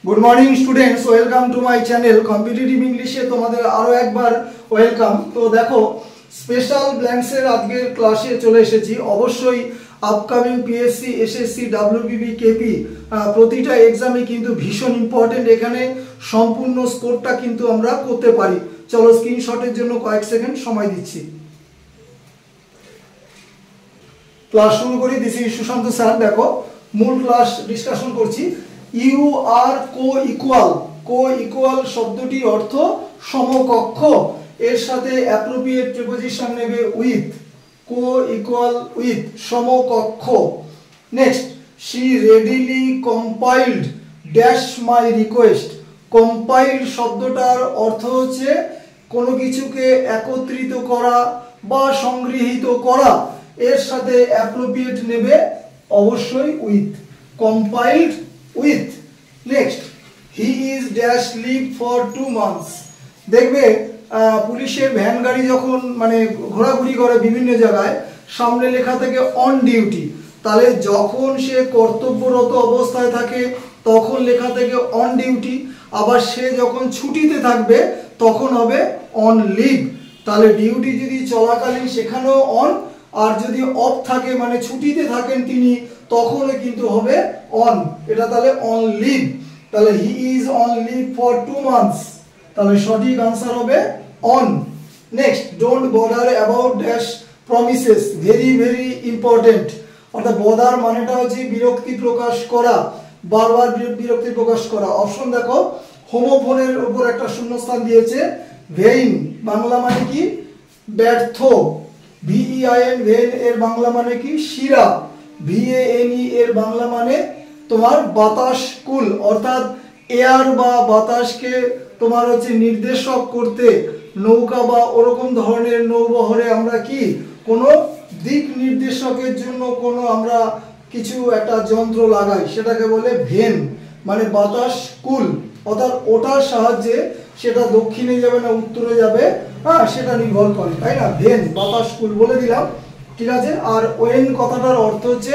Good morning students, welcome to my channel competitive इंग्लिशे तुम्हारे आरो एक बार वेलकम। तो देखो स्पेशल ब्लैंक्सের আজকের ক্লাসে চলে এসেছি। অবশ্যই আপকামিং পিএসসি, এসএসসি, ডব্লিউবিবি, কেপি প্রতিটা এক্সামে কিন্তু ভীষণ ইম্পর্টেন্ট। এখানে সম্পূর্ণ স্কোরটা কিন্তু আমরা করতে পারি। চলো স্ক্রিনশটের জন্য কয়েক সেকেন্ড সময় দিচ্ছি। ক্লাস শুরু করি। This is Sushant sir. দেখো মূল ক্লাস ডিসকাশন করছি। ইউ আর কো ইকুয়াল শব্দটি অর্থ সমকক্ষ, এর সাথে অ্যাপ্রোপ্রিয়েট প্রিপোজিশন নেবে উইথ, কো ইকুয়াল উইথ সমকক্ষ। Next, she readily compiled dash my request. Compiled শব্দটার অর্থ হচ্ছে কোনো কিছুকে একত্রিত করা বা সংগৃহীত করা, এর সাথে অ্যাপ্রোপ্রিয়েট নেবে অবশ্যই with, compiled with. Next, he is dash leave for 2 months। দেখবে পুলিশের ভ্যান গাড়ি যখন মানে ঘোরাঘুরি করে বিভিন্ন জায়গায়, সামনে লেখা থাকে অন ডিউটি, তাহলে যখন সে কর্তব্যরত অবস্থায় থাকে তখন লেখা থাকে অন ডিউটি, আবার সে যখন ছুটিতে থাকবে তখন হবে অন লিভ। তাহলে ডিউটি যদি চলাকালীন সেখানেও অন, আর যদি অফ থাকে মানে ছুটিতে থাকেন তিনি তখনও কিন্তু হবে অন। এটা তাহলে অন লিভ। তাহলে he is on leave for 2 months, তাহলে সঠিক আনসার হবে on. Next, don't bother about dash promises. Very very important. অর্থাৎ বদার মানেটা হচ্ছে বিরক্তি প্রকাশ করা, বারবার বিরক্তি প্রকাশ করা। অপশন দেখো, হোমোফোনের উপর একটা শূন্যস্থান দিয়েছে। ভেইন বাংলা মানে কি? ব্যর্থ। VEIN ভেইন এর বাংলা মানে কি? শিরা। VANE এর বাংলা মানে তোমার বাতাস কুল, অর্থাৎ এয়ার বা বাতাসকে তোমার হচ্ছে নির্দেশক করতে নৌকা বা ওরকম ধরনের নৌবহরে আমরা কি কোনো দিক নির্দেশকের জন্য কোনো আমরা কিছু একটা যন্ত্র লাগাই, সেটাকে বলে ভেন, মানে বাতাস কুল। অর্থাৎ ওটার সাহায্যে সেটা দক্ষিণে যাবে না উত্তরে যাবে, সেটা নির্ভর করে, তাই না? ভেন বাতাস কুল বলে দিলাম, ঠিক আছে। আর ওয়েন কথাটার অর্থ হচ্ছে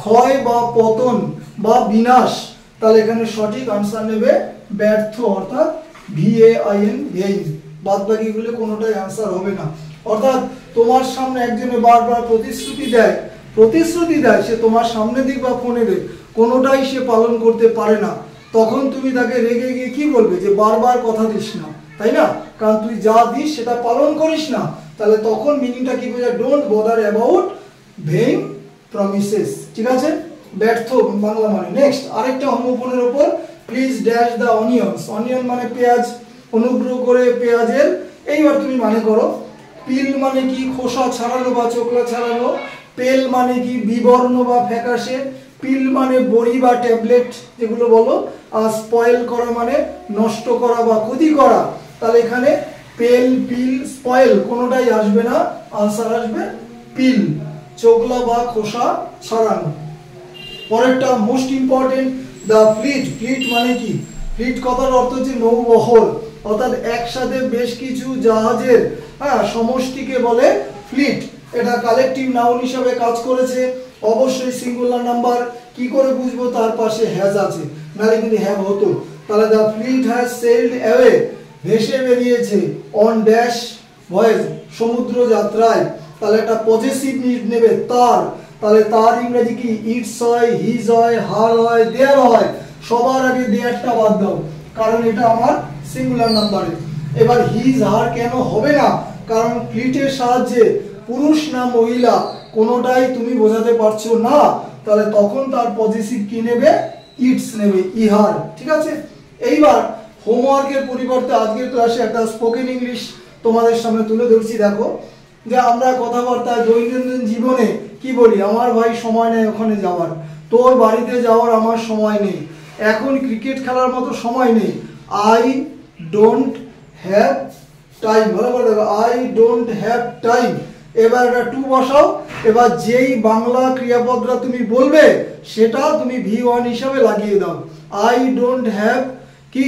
ক্ষয় বা পতন বা বিনাশ। তাহলে এখানে সঠিক আনসার নেবে ব্যর্থ, অর্থাৎ VAIN ভেইন। বাদ বাকিগুলো কোনোটাই আনসার হবে না। অর্থাৎ তোমার সামনে একজনে বারবার প্রতিশ্রুতি দেয়, সে তোমার সামনে দিক বা ফোনে দিক কোনোটাই সে পালন করতে পারে না, তখন তুমি তাকে রেগে গিয়ে কি বলবে? যে বারবার কথা দিস না, তাই না? কারণ তুই যা দিস সেটা পালন করিস না। তাহলে তখন মিনিংটা কি বোঝায়? Don't bother about vein promises, ঠিক আছে? ব্যর্থ বাংলা মানে। নেক্সট, আরেকটা হোমোফোনের উপর, please dash the onions. Onion মানে পেঁয়াজ, অনুগ্রহ করে পেঁয়াজের। এইবার তুমি মানে করো, পিল মানে কি? খোসা ছাড়ানো বা চোখলা ছাড়ানো। পেল মানে কি? বিবর্ণ বা ফ্যাকাশে। পিল মানে বড়ি বা ট্যাবলেট যেগুলো বলো। আর স্পয়েল করা মানে নষ্ট করা বা ক্ষতি করা। তাহলে এখানে পেল, পিল, স্পয়েল কোনোটাই আসবে না, আনসার আসবে পিল, চোখলা বা খোসা ছাড়ানো। পরেরটা most important, the fleet. Fleet মানে কি? ফ্লিট কথার অর্থ হচ্ছে নৌবহর, অর্থাৎ একসাথে বেশ কিছু জাহাজের সমষ্টিকে বলে ফ্লিট। এটা কালেকটিভ নাউন হিসাবে কাজ করেছে। অবশ্যই সিঙ্গুলার নাম্বার। কি করে বুঝবো? তার পাশে হ্যাজ আছে, নাহলে কিন্তু হ্যাভ হতো। তাহলে the fleet has sailed away, ভেসে বেরিয়েছে, অন ড্যাশ ভয়েজ, সমুদ্র যাত্রায়। তাহলে একটা পজেসিভ নেবে তার। তাহলে তার ইংরেজি কি? ইটস হয়, হিজ হয়, হার হয়, দেয়ার হয়। সবার আগে দেয়ারটা বাদ দাও, কারণ এটা আমার সিঙ্গুলার নাম্বারে। এবার হিজ হার কেন হবে না? কারণ ফ্লিটের সাহায্যে পুরুষ না মহিলা কোনোটাই তুমি বোঝাতে পারছো না, তাহলে তখন তার পজিটিভ কি নেবে? ইটস নেবে, ইহার, ঠিক আছে। এইবার হোমওয়ার্কের পরিবর্তে আজকের ক্লাসে একটা স্পোকেন ইংলিশ তোমাদের সামনে তুলে ধরছি। দেখো যে আমরা কথাবার্তা দৈনন্দিন জীবনে কি বলি? আমার ভাই সময় নেই ওখানে যাওয়ার, তোর বাড়িতে যাওয়ার আমার সময় নেই, এখন ক্রিকেট খেলার মতো সময় নেই, আই ডোন্ট হ্যাভ টাইম। ভালো করে দেখো, আই ডোন্ট হ্যাভ টাইম। এবার একটা টু বসাও। এবার যেই বাংলা ক্রিয়াপদটা তুমি বলবে সেটা তুমি V1 হিসাবে লাগিয়ে দাও। আই ডোন্ট হ্যাভ কি?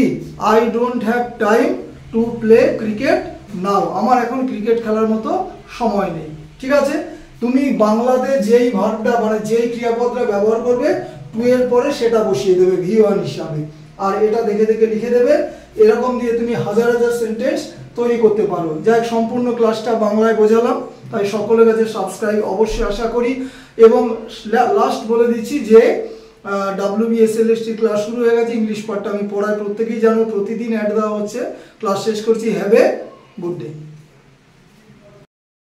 I don't have time to play cricket now. আমার এখন ক্রিকেট খেলার মতো সময় নেই, ঠিক আছে। তুমি বাংলাতে যেই ভার্বটা মানে যেই ক্রিয়াপদটা ব্যবহার করবে টু এর পরে সেটা বসিয়ে দেবে V1 হিসাবে। আর এটা দেখে দেখে লিখে দেবে। এরকম দিয়ে তুমি হাজার হাজার সেন্টেন্স তৈরি করতে পারো। যাই সম্পূর্ণ ক্লাসটা বাংলায় বোঝালাম, তাই সকলের কাছে সাবস্ক্রাইব অবশ্যই আশা করি। এবং লাস্ট বলে দিচ্ছি যে WBSLST ক্লাস শুরু হয়ে গেছে, ইংলিশ পার্টটা আমি পড়াই, প্রত্যেকেই জানো, প্রতিদিন অ্যাড দেওয়া হচ্ছে। ক্লাস শেষ করছি, হ্যাভ এ গুড ডে।